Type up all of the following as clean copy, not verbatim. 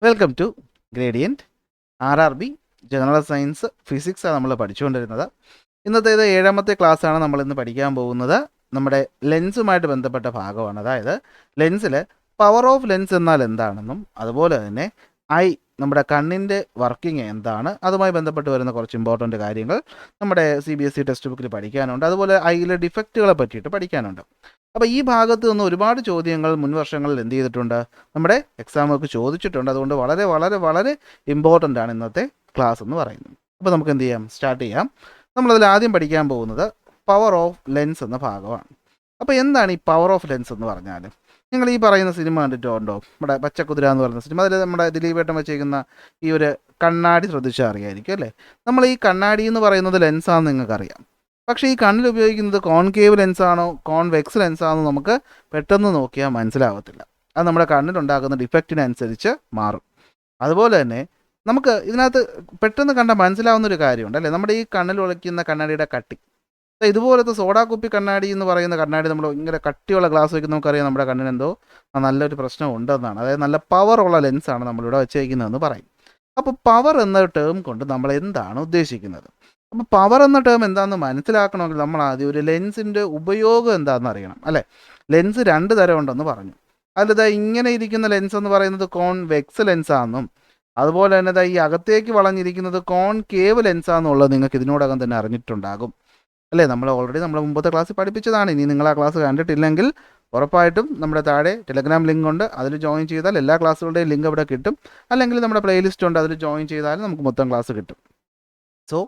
Welcome to Gradient RRB general science ഫിസിക്സാണ് നമ്മൾ പഠിച്ചുകൊണ്ടിരുന്നത്. ഇന്നത്തേത് 7ാമത്തെ ക്ലാസ്സാണ് നമ്മളിന്ന് പഠിക്കാൻ പോകുന്നത്. നമ്മുടെ ലെൻസുമായിട്ട് ബന്ധപ്പെട്ട ഭാഗമാണ്. അതായത് ലെൻസിൽ പവർ ഓഫ് ലെൻസ് എന്നാൽ എന്താണെന്നും അതുപോലെ തന്നെ നമ്മുടെ കണ്ണിൻ്റെ വർക്കിംഗ് എന്താണ്, അതുമായി ബന്ധപ്പെട്ട് വരുന്ന കുറച്ച് ഇമ്പോർട്ടൻ്റ് കാര്യങ്ങൾ നമ്മുടെ CBSE ടെക്സ്റ്റ് ബുക്കിൽ പഠിക്കാനുണ്ട്. അതുപോലെ ഐയിലെ ഡിഫക്റ്റുകളെ പറ്റിയിട്ട് പഠിക്കാനുണ്ട്. അപ്പോൾ ഈ ഭാഗത്ത് നിന്ന് ഒരുപാട് ചോദ്യങ്ങൾ മുൻ വർഷങ്ങളിൽ എന്ത് ചെയ്തിട്ടുണ്ട്, നമ്മുടെ എക്സാമൊക്കെ ചോദിച്ചിട്ടുണ്ട്. അതുകൊണ്ട് വളരെ വളരെ വളരെ ഇമ്പോർട്ടൻ്റ് ആണ് ഇന്നത്തെ ക്ലാസ് എന്ന് പറയുന്നത്. അപ്പോൾ നമുക്ക് എന്ത് ചെയ്യാം, സ്റ്റാർട്ട് ചെയ്യാം. നമ്മളതിൽ ആദ്യം പഠിക്കാൻ പോകുന്നത് പവർ ഓഫ് ലെൻസ് എന്ന ഭാഗമാണ്. അപ്പോൾ എന്താണ് ഈ പവർ ഓഫ് ലെൻസ് എന്ന് പറഞ്ഞാൽ, നിങ്ങൾ ഈ പറയുന്ന സിനിമ കണ്ടിട്ടുണ്ടോ? നമ്മുടെ പച്ചക്കുതിര എന്ന് പറയുന്ന സിനിമ. അതിൽ നമ്മുടെ ദിലീപേട്ടൻ വെച്ചേക്കുന്ന ഈ ഒരു കണ്ണാടി ശ്രദ്ധിച്ചാൽ അറിയായിരിക്കും അല്ലേ? നമ്മൾ ഈ കണ്ണാടി എന്ന് പറയുന്നത് ലെൻസാണെന്ന് നിങ്ങൾക്കറിയാം. പക്ഷേ ഈ കണ്ണിൽ ഉപയോഗിക്കുന്നത് കോൺകേവ് ലെൻസാണോ കോൺവെക്സ് ലെൻസാണോ നമുക്ക് പെട്ടെന്ന് നോക്കിയാൽ മനസ്സിലാവത്തില്ല. അത് നമ്മുടെ കണ്ണിലുണ്ടാകുന്ന ഡിഫക്റ്റിനനുസരിച്ച് മാറും. അതുപോലെ തന്നെ നമുക്ക് ഇതിനകത്ത് പെട്ടെന്ന് കണ്ടാൽ മനസ്സിലാവുന്ന ഒരു കാര്യമുണ്ട് അല്ലേ, നമ്മുടെ ഈ കണ്ണിൽ ഒളിക്കുന്ന കണ്ണാടിയുടെ കട്ടി. ഇതുപോലത്തെ സോഡാ കുപ്പി കണ്ണാടി എന്ന് പറയുന്ന കണ്ണാടി നമ്മൾ ഇങ്ങനെ കട്ടിയുള്ള ഗ്ലാസ് വയ്ക്കുന്ന നമുക്കറിയാം നമ്മുടെ കണ്ണിനെന്തോ നല്ലൊരു പ്രശ്നം ഉണ്ടെന്നാണ്. അതായത് നല്ല പവറുള്ള ലെൻസാണ് നമ്മളിവിടെ വെച്ചേക്കുന്നതെന്ന് പറയും. അപ്പോൾ പവർ എന്ന ടേം കൊണ്ട് നമ്മൾ എന്താണ് ഉദ്ദേശിക്കുന്നത്? അപ്പോൾ പവർ എന്ന ടേം എന്താണെന്ന് മനസ്സിലാക്കണമെങ്കിൽ നമ്മൾ ആദ്യം ഒരു ലെൻസിൻ്റെ ഉപയോഗം എന്താണെന്ന് അറിയണം അല്ലേ. ലെൻസ് 2 തരം ഉണ്ടെന്ന് പറഞ്ഞു. അതിലിതാ ഇങ്ങനെ ഇരിക്കുന്ന ലെൻസ് എന്ന് പറയുന്നത് കോൺവെക്സ് ലെൻസാണെന്നും അതുപോലെ തന്നെ ഈ അകത്തേക്ക് വളഞ്ഞിരിക്കുന്നത് കോൺകേവ് ലെൻസാണെന്നുള്ളത് നിങ്ങൾക്ക് ഇതിനോടകം തന്നെ അറിഞ്ഞിട്ടുണ്ടാകും അല്ലേ. നമ്മൾ മുമ്പത്തെ ക്ലാസ്സിൽ പഠിപ്പിച്ചതാണ്. ഇനി നിങ്ങൾ ആ ക്ലാസ് കണ്ടിട്ടില്ലെങ്കിൽ ഉറപ്പായിട്ടും നമ്മുടെ താഴെ ടെലഗ്രാം ലിങ്ക് ഉണ്ട്, അതിൽ ജോയിൻ ചെയ്താൽ എല്ലാ ക്ലാസ്സുകളുടെയും ലിങ്ക് അവിടെ കിട്ടും. അല്ലെങ്കിൽ നമ്മുടെ പ്ലേലിസ്റ്റ് ഉണ്ട്, അതിൽ ജോയിൻ ചെയ്താൽ നമുക്ക് മൊത്തം ക്ലാസ് കിട്ടും. സോ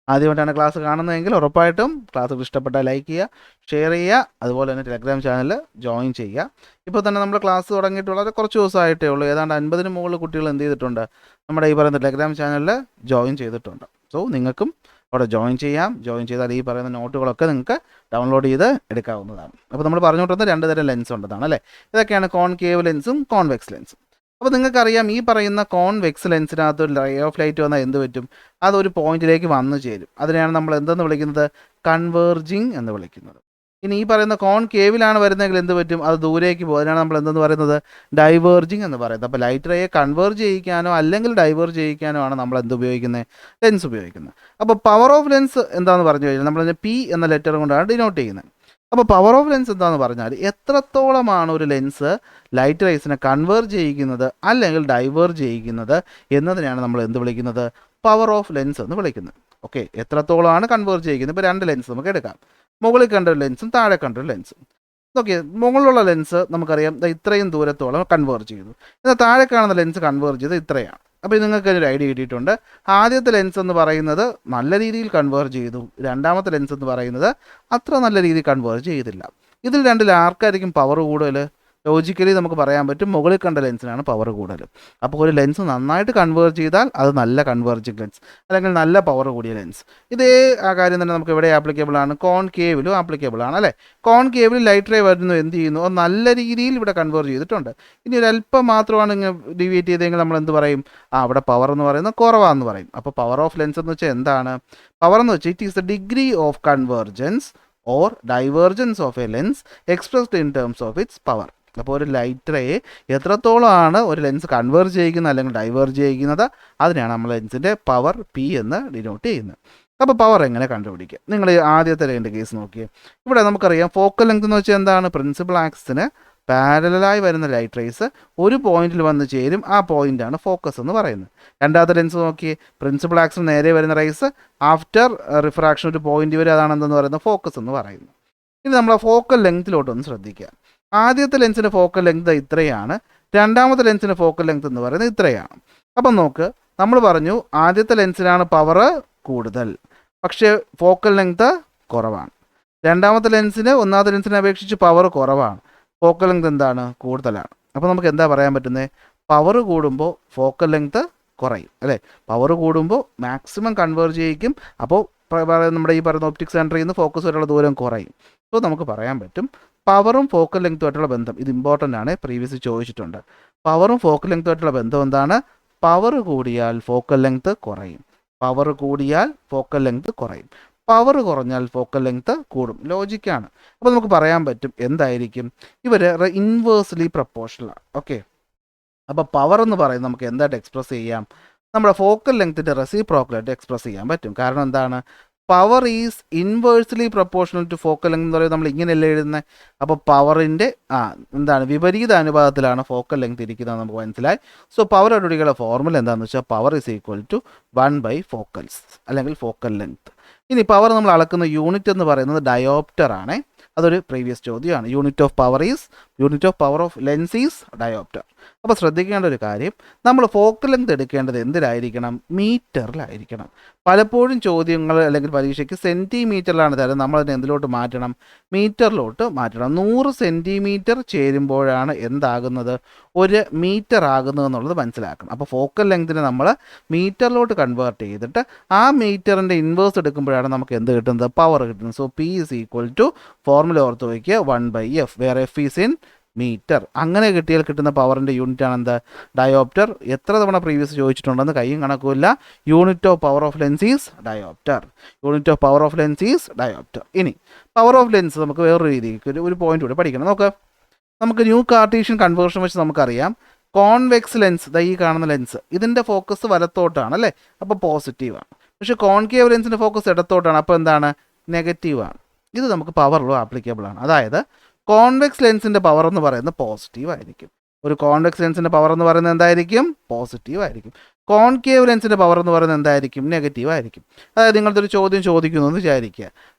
ആദ്യമായിട്ടാണ് ക്ലാസ് കാണുന്നതെങ്കിൽ ഉറപ്പായിട്ടും ക്ലാസ്സുകൾ ഇഷ്ടപ്പെട്ടാൽ ലൈക്ക് ചെയ്യുക, ഷെയർ ചെയ്യുക, അതുപോലെ തന്നെ ടെലഗ്രാം ചാനൽ ജോയിൻ ചെയ്യുക. ഇപ്പോൾ തന്നെ നമ്മൾ ക്ലാസ് തുടങ്ങിയിട്ട് വളരെ കുറച്ച് ദിവസമായിട്ടേ ഉള്ളൂ. ഏതാണ്ട് 50-ന് മുകളിൽ കുട്ടികൾ എന്ത് ചെയ്തിട്ടുണ്ട്, നമ്മുടെ ഈ പറയുന്ന ടെലഗ്രാം ചാനലിൽ ജോയിൻ ചെയ്തിട്ടുണ്ട്. സോ നിങ്ങൾക്കും അവിടെ ജോയിൻ ചെയ്യാം. ജോയിൻ ചെയ്താൽ ഈ പറയുന്ന നോട്ടുകളൊക്കെ നിങ്ങൾക്ക് ഡൗൺലോഡ് ചെയ്ത് എടുക്കാവുന്നതാണ്. അപ്പോൾ നമ്മൾ പറഞ്ഞുകൊണ്ടിരുന്ന 2 തരം ലെൻസ് ഉണ്ടെന്നാണ് അല്ലേ. ഇതൊക്കെയാണ് കോൺകേവ് ലെൻസും കോൺവെക്സ് ലെൻസും. അപ്പോൾ നിങ്ങൾക്കറിയാം ഈ പറയുന്ന കോൺവെക്സ് ലെൻസിനകത്ത് ഒരു റേ ഓഫ് ലൈറ്റ് വന്നാൽ എന്ത് പറ്റും, അതൊരു പോയിന്റിലേക്ക് വന്നു ചേരും. അതിനെയാണ് നമ്മൾ എന്തെന്ന് വിളിക്കുന്നത്, കൺവേർജിങ് എന്ന് വിളിക്കുന്നത്. ഇനി ഈ പറയുന്ന കോൺകേവിലാണ് വരുന്നതെങ്കിൽ എന്ത് പറ്റും, അത് ദൂരേക്ക് പോകും. അതിനാണ് നമ്മൾ എന്തെന്ന് പറയുന്നത്, ഡൈവേർജിങ് എന്ന് പറയുന്നത്. അപ്പോൾ ലൈറ്റ് റേയെ കൺവേർജ് ചെയ്യിക്കാനോ അല്ലെങ്കിൽ ഡൈവേർജ് ചെയ്യിക്കാനോ ആണ് നമ്മൾ എന്ത് ഉപയോഗിക്കുന്നത്, ലെൻസ് ഉപയോഗിക്കുന്നത്. അപ്പോൾ പവർ ഓഫ് ലെൻസ് എന്താണെന്ന് പറഞ്ഞു കഴിഞ്ഞാൽ നമ്മൾ P എന്ന ലെറ്റർ കൊണ്ടാണ് ഡിനോട്ട് ചെയ്യുന്നത്. അപ്പോൾ പവർ ഓഫ് ലെൻസ് എന്താണെന്ന് പറഞ്ഞാൽ എത്രത്തോളമാണ് ഒരു ലെൻസ് ലൈറ്റ് റേസിനെ കൺവേർജ് ചെയ്യിക്കുന്നത് അല്ലെങ്കിൽ ഡൈവേർജ് ചെയ്യിക്കുന്നത് എന്നതിനാണ് നമ്മൾ എന്ത് വിളിക്കുന്നത്, പവർ ഓഫ് ലെൻസ് എന്ന് വിളിക്കുന്നത്. ഓക്കെ, എത്രത്തോളമാണ് കൺവേർജ് ചെയ്യിക്കുന്നത്. ഇപ്പോൾ 2 ലെൻസ് നമുക്ക് എടുക്കാം, മുകളിൽ കണ്ടൊരു ലെൻസും താഴെ കണ്ടൊരു ലെൻസും. ഓക്കെ, മുകളിലുള്ള ലെൻസ് നമുക്കറിയാം ഇത്രയും ദൂരത്തോളം കൺവേർജ് ചെയ്തു. എന്നാൽ താഴെ കാണുന്ന ലെൻസ് കൺവേർജ് ചെയ്ത് ഇത്രയാണ്. അപ്പോൾ നിങ്ങൾക്ക് ഒരു ഐഡിയ കിട്ടിയിട്ടുണ്ട്. ആദ്യത്തെ ലെൻസ് എന്ന് പറയുന്നത് നല്ല രീതിയിൽ കൺവേർജ് ചെയ്തു, രണ്ടാമത്തെ ലെൻസ് എന്ന് പറയുന്നത് അത്ര നല്ല രീതിയിൽ കൺവേർജ് ചെയ്തില്ല. ഇതിൽ രണ്ടിൽ ആർക്കായിരിക്കും പവർ കൂടുതൽ? ലോജിക്കലി നമുക്ക് പറയാൻ പറ്റും മുകളിൽ കണ്ട ലെൻസിനാണ് പവർ കൂടുതൽ. അപ്പോൾ ഒരു ലെൻസ് നന്നായിട്ട് കൺവേർജ് ചെയ്താൽ അത് നല്ല കൺവേർജിങ് ലെൻസ് അല്ലെങ്കിൽ നല്ല പവർ കൂടിയ ലെൻസ്. ഇതേ ആ കാര്യം തന്നെ നമുക്ക് ഇവിടെ ആപ്ലിക്കബിൾ ആണ്, കോൺകേവിലും ആപ്ലിക്കബിൾ ആണ് അല്ലേ. കോൺകേവിൽ ലൈറ്റ് റേ വരുന്നു, എന്ത് ചെയ്യുന്നു, അത് നല്ല രീതിയിൽ ഇവിടെ കൺവേർജ് ചെയ്തിട്ടുണ്ട്. ഇനി ഒരു അല്പം മാത്രമാണ് ഇങ്ങനെ ഡിവിയേറ്റ് ചെയ്തെങ്കിൽ നമ്മൾ എന്ത് പറയും, അവിടെ പവർ എന്ന് പറയുന്നത് കുറവാന്ന് പറയും. അപ്പോൾ പവർ ഓഫ് ലെൻസ് എന്ന് വെച്ചാൽ എന്താണ്? പവർ എന്ന് വെച്ചാൽ it is the degree of convergence or divergence of a lens expressed in terms of its power. അപ്പോൾ ഒരു ലൈറ്റ് റേ എത്രത്തോളമാണ് ഒരു ലെൻസ് കൺവേർജ് ചെയ്യിക്കുന്നത് അല്ലെങ്കിൽ ഡൈവേർജ് ചെയ്യിക്കുന്നത്, അതിനാണ് നമ്മൾ ലെൻസിൻ്റെ പവർ P എന്ന് ഡിനോട്ട് ചെയ്യുന്നത്. അപ്പോൾ പവർ എങ്ങനെ കണ്ടുപിടിക്കുക? നിങ്ങൾ ആദ്യത്തെ രണ്ട് കേസ് നോക്കിയേ. ഇവിടെ നമുക്കറിയാം ഫോക്കൽ ലെങ്ത് എന്ന് വെച്ചാൽ എന്താണ്, പ്രിൻസിപ്പൽ ആക്സിന് പാരലായി വരുന്ന ലൈറ്റ് റേസ് ഒരു പോയിന്റിൽ വന്ന് ചേരും, ആ പോയിന്റാണ് ഫോക്കസ് എന്ന് പറയുന്നത്. രണ്ടാമത്തെ ലെൻസ് നോക്കിയേ, പ്രിൻസിപ്പൽ ആക്സിന് നേരെ വരുന്ന റേസ് ആഫ്റ്റർ റിഫ്രാക്ഷൻ ഒരു പോയിന്റ് വരെ, അതാണ് എന്തെന്ന് പറയുന്നത്, ഫോക്കസ് എന്ന് പറയുന്നത്. ഇനി നമ്മൾ ഫോക്കൽ ലെങ്ത്തിലോട്ടൊന്ന് ശ്രദ്ധിക്കുക. ആദ്യത്തെ ലെൻസിൻ്റെ ഫോക്കൽ ലെങ്ത് ഇത്രയാണ്, രണ്ടാമത്തെ ലെൻസിൻ്റെ ഫോക്കൽ ലെങ്ത് എന്ന് പറയുന്നത് ഇത്രയാണ്. അപ്പം നോക്ക്, നമ്മൾ പറഞ്ഞു ആദ്യത്തെ ലെൻസിനാണ് പവർ കൂടുതൽ പക്ഷേ ഫോക്കൽ ലെങ്ത് കുറവാണ്. രണ്ടാമത്തെ ലെൻസിന് ഒന്നാമത്തെ ലെൻസിനെ അപേക്ഷിച്ച് പവർ കുറവാണ്, ഫോക്കൽ ലെങ്ത് എന്താണ്, കൂടുതലാണ്. അപ്പോൾ നമുക്ക് എന്താ പറയാൻ പറ്റുന്നത്, പവർ കൂടുമ്പോൾ ഫോക്കൽ ലെങ്ത് കുറയും അല്ലേ. പവർ കൂടുമ്പോൾ മാക്സിമം കൺവേർജ് ചെയ്യിക്കും, അപ്പോൾ നമ്മുടെ ഈ പറയുന്ന ഒപ്റ്റിക് സെൻറ്ററിൽ നിന്ന് ഫോക്കസ് വരെയുള്ള ദൂരം കുറയും. അപ്പോൾ നമുക്ക് പറയാൻ പറ്റും പവറും ഫോക്കൽ ലെങ്ത്തുമായിട്ടുള്ള ബന്ധം, ഇത് ഇമ്പോർട്ടൻ്റ് ആണ്, പ്രീവിയസ് ചോദിച്ചിട്ടുണ്ട്. പവറും ഫോക്കൽ ലെങ്ത്തുമായിട്ടുള്ള ബന്ധം എന്താണ്? പവർ കൂടിയാൽ ഫോക്കൽ ലെങ്ത് കുറയും, പവർ കൂടിയാൽ ഫോക്കൽ ലെങ്ത് കുറയും, പവർ കുറഞ്ഞാൽ ഫോക്കൽ ലെങ്ത് കൂടും. ലോജിക്കാണ്. അപ്പോൾ നമുക്ക് പറയാൻ പറ്റും എന്തായിരിക്കും, ഇവർ ഇൻവേഴ്സ്ലി പ്രപ്പോർഷണലാണ്. ഓക്കെ, അപ്പോൾ പവർ എന്ന് പറയുന്നത് നമുക്ക് എന്തായിട്ട് എക്സ്പ്രസ് ചെയ്യാം? നമ്മുടെ ഫോക്കൽ ലെങ്ത്തിൻ്റെ റെസിപ്രോക്കലായിട്ട് എക്സ്പ്രസ് ചെയ്യാൻ പറ്റും. കാരണം എന്താണ്? Power is inversely proportional to focal length എന്ന് പറയുന്നത് നമ്മൾ ഇങ്ങനെയല്ലേ എഴുതുന്നത്. അപ്പോൾ പവറിൻ്റെ എന്താണ് വിപരീത അനുപാതത്തിലാണ് ഫോക്കൽ ലെങ്ത് ഇരിക്കുന്നത് നമുക്ക് മനസ്സിലായി. സോ പവർ അടിയുടെ ഫോർമുല എന്താണെന്ന് വെച്ചാൽ പവർ ഈസ് ഈക്വൽ ടു 1 ഫോക്കൽസ് അല്ലെങ്കിൽ ഫോക്കൽ ലെങ്ത്. ഇനി പവർ നമ്മൾ അളക്കുന്ന യൂണിറ്റ് എന്ന് പറയുന്നത് ഡയോപ്റ്റർ ആണ്. അതൊരു പ്രീവിയസ് ചോദ്യമാണ്. Unit of power of lens is dioptre. അപ്പോൾ ശ്രദ്ധിക്കേണ്ട ഒരു കാര്യം, നമ്മൾ ഫോക്കൽ ലെങ്ത് എടുക്കേണ്ടത് എന്തിലായിരിക്കണം? മീറ്ററിലായിരിക്കണം. പലപ്പോഴും ചോദ്യങ്ങൾ അല്ലെങ്കിൽ പരീക്ഷയ്ക്ക് സെൻറ്റിമീറ്ററിലാണ് തരുന്നത്. നമ്മളതിനെ എന്തിലോട്ട് മാറ്റണം? മീറ്ററിലോട്ട് മാറ്റണം. 100 സെൻറ്റിമീറ്റർ ചേരുമ്പോഴാണ് എന്താകുന്നത്? 1 മീറ്റർ ആകുന്നത് എന്നുള്ളത് മനസ്സിലാക്കണം. അപ്പോൾ ഫോക്കൽ ലെങ്തിനെ നമ്മൾ മീറ്ററിലോട്ട് കൺവേർട്ട് ചെയ്തിട്ട് ആ മീറ്ററിൻ്റെ ഇൻവേഴ്സ് എടുക്കുമ്പോഴാണ് നമുക്ക് എന്ത് കിട്ടുന്നത്? പവർ കിട്ടുന്നത്. So P is equal to formula ഓർത്ത് വയ്ക്കുക 1/f, where F is in metre. അങ്ങനെ കിട്ടിയാൽ കിട്ടുന്ന പവറിൻ്റെ യൂണിറ്റ് ആണ് എന്ത്? ഡയോപ്റ്റർ. എത്ര തവണ പ്രീവിയസ് ചോദിച്ചിട്ടുണ്ടെന്ന് കയ്യും കണക്കുമില്ല. Unit of power of lens is dioptre. ഇനി പവർ ഓഫ് ലെൻസ് നമുക്ക് വേറൊരു രീതിക്ക് ഒരു പോയിന്റ് കൂടി പഠിക്കണം. നമുക്ക് ന്യൂ കാർട്ടീഷ്യൻ കൺവേർഷൻ വെച്ച് നമുക്കറിയാം കോൺവെക്സ് ലെൻസ്, ഈ കാണുന്ന ലെൻസ്, ഇതിൻ്റെ ഫോക്കസ് വലത്തോട്ടാണ് അല്ലേ? അപ്പോൾ പോസിറ്റീവാണ്. പക്ഷേ കോൺകേവ് ലെൻസിൻ്റെ ഫോക്കസ് ഇടത്തോട്ടാണ്. അപ്പോൾ എന്താണ്? നെഗറ്റീവാണ്. ഇത് നമുക്ക് പവറിലും ആപ്ലിക്കബിൾ ആണ്. അതായത് കോൺവെക്സ് ലെൻസിൻ്റെ പവർ എന്ന് പറയുന്നത് പോസിറ്റീവ് ആയിരിക്കും. ഒരു കോൺവെക്സ് ലെൻസിൻ്റെ പവർ എന്ന് പറയുന്നത് എന്തായിരിക്കും? പോസിറ്റീവ് ആയിരിക്കും. കോൺകേവ് ലെൻസിൻ്റെ പവർ എന്ന് പറയുന്നത് എന്തായിരിക്കും? നെഗറ്റീവ് ആയിരിക്കും. അതായത് നിങ്ങളുടെ ഒരു ചോദ്യം ചോദിക്കുന്നു എന്ന് വിചാരിക്കുക,